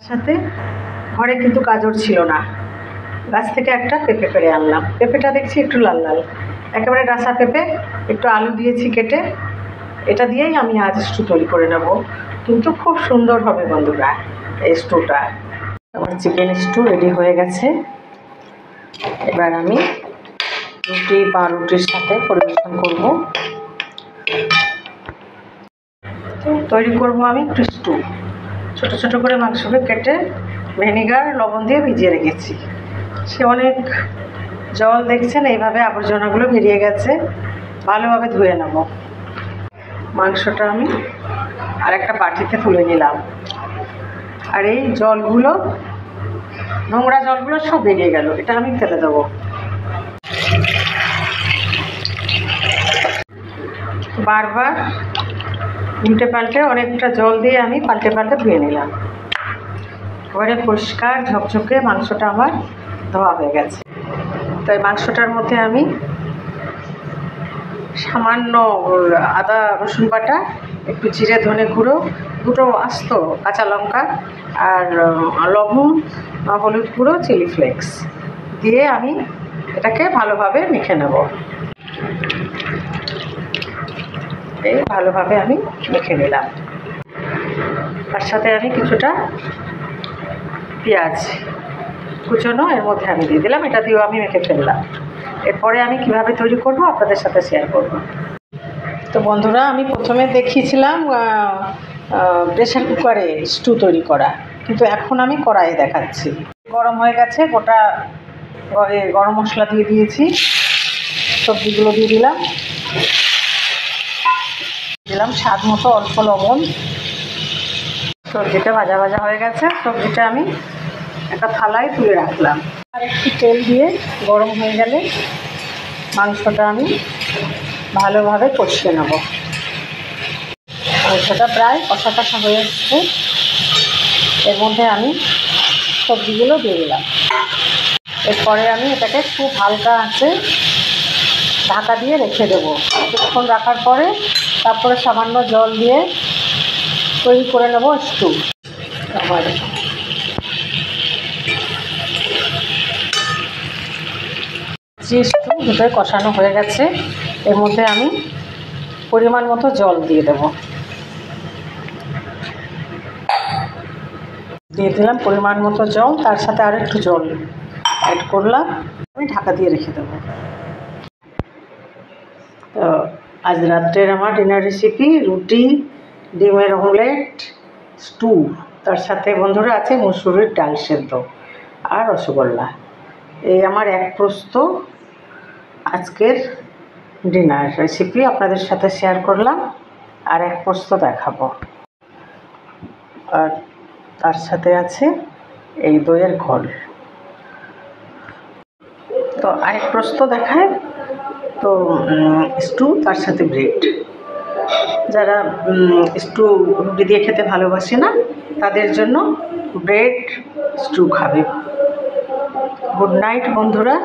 সাথে ঘরে কিন্তু গাজর ছিল না, গাছ থেকে একটা পেঁপে পেড়ে আনলাম। পেঁপেটা দেখছি একটু লাল লাল, একেবারে ডাসা পেঁপে। একটু আলু দিয়েছি কেটে, এটা দিয়েই আমি আজ স্টু তৈরি করে নেব, কিন্তু খুব সুন্দর হবে বন্ধুরা এই স্টুটা। আমার চিকেন স্টু রেডি হয়ে গেছে। এবার আমি রুটি বা রুটির সাথে পরিবেশন করব। তৈরি করব আমি একটু স্টু। ছোটো ছোটো করে মাংসকে কেটে ভিনেগার লবণ দিয়ে ভিজিয়ে রেখেছি। সে অনেক জল দেখছেন, এইভাবে আবর্জনাগুলো বেরিয়ে গেছে। ভালোভাবে ধুয়ে নেব। মাংসটা আমি আরেকটা বাটিতে তুলে নিলাম, আর এই জলগুলো, নোংরা জলগুলো সব বেরিয়ে গেল। এটা আমি ফেলে দেবো। বারবার উল্টে পাল্টে অনেকটা জল দিয়ে আমি পাল্টে পাল্টে ধুয়ে নিলাম। এবারে পরিষ্কার ঝকঝকে মাংসটা আমার ধোয়া হয়ে গেছে। তাই মাংসটার মধ্যে আমি সামান্য আদা রসুন বাটা, একটু জিরে ধনে গুঁড়ো, দুটো আস্ত কাঁচা লঙ্কা, আর লবণ, হলুদ গুঁড়ো, চিলি ফ্লেক্স দিয়ে আমি এটাকে ভালোভাবে মেখে নেব। এই ভালোভাবে আমি মেখে নিলাম। তার সাথে আমি কিছুটা পেঁয়াজ কুচনো এর মধ্যে আমি দিয়ে দিলাম। এটা দিয়েও আমি মেখে ফেললাম। এরপরে আমি কিভাবে তৈরি করব আপনাদের সাথে শেয়ার করব। তো বন্ধুরা, আমি প্রথমে দেখিয়েছিলাম প্রেশার কুকারে স্টু তৈরি করা, কিন্তু এখন আমি কড়াইয়ে দেখাচ্ছি। গরম হয়ে গেছে, গোটা গরম মশলা দিয়ে দিয়েছি, সবজিগুলো দিয়ে দিলাম স্বাদ মতো অল্প লবণ। সবজিটা ভাজা ভাজা হয়ে গেছে। সবজিটা আমি একটা থালায় তুলে রাখলাম। আর একটু তেল দিয়ে গরম হয়ে গেলে মাংসটা আমি ভালোভাবে কষিয়ে নেব। মাংসটা প্রায় কষা কষা হয়ে এসছে। এর মধ্যে আমি সবজিগুলো দিয়ে দিলাম। এরপরে আমি এটাকে খুব হালকা আঁচে ঢাকা দিয়ে রেখে দেবো। কিছুক্ষণ রাখার পরে তারপরে সামান্য জল দিয়ে তৈরি করে নেব স্টু। আবার যে স্টু দুটোই কষানো হয়ে গেছে, এর মধ্যে আমি পরিমাণ মতো জল দিয়ে দেব। দিয়ে দিলাম পরিমাণ মতো জল, তার সাথে আর একটু জল অ্যাড করলাম। আমি ঢাকা দিয়ে রেখে দেবো। তো আজ রাত্রের আমার ডিনার রেসিপি রুটি, ডিমের অমলেট, স্টু, তার সাথে বন্ধুরা আছে মুসুরির ডাল সেদ্ধ আর রসগোল্লা। এই আমার এক প্রস্ত আজকের ডিনার রেসিপি আপনাদের সাথে শেয়ার করলাম। আর এক প্রস্ত দেখাবো। আর তার সাথে আছে এই দইয়ের ঘোল। তো আরেক প্রস্ত দেখায়, তো স্টু, তার সাথে ব্রেড। যারা স্টু রুটি দিয়ে খেতে ভালোবাসে না, তাদের জন্য ব্রেড স্টু খাবে। গুড নাইট বন্ধুরা।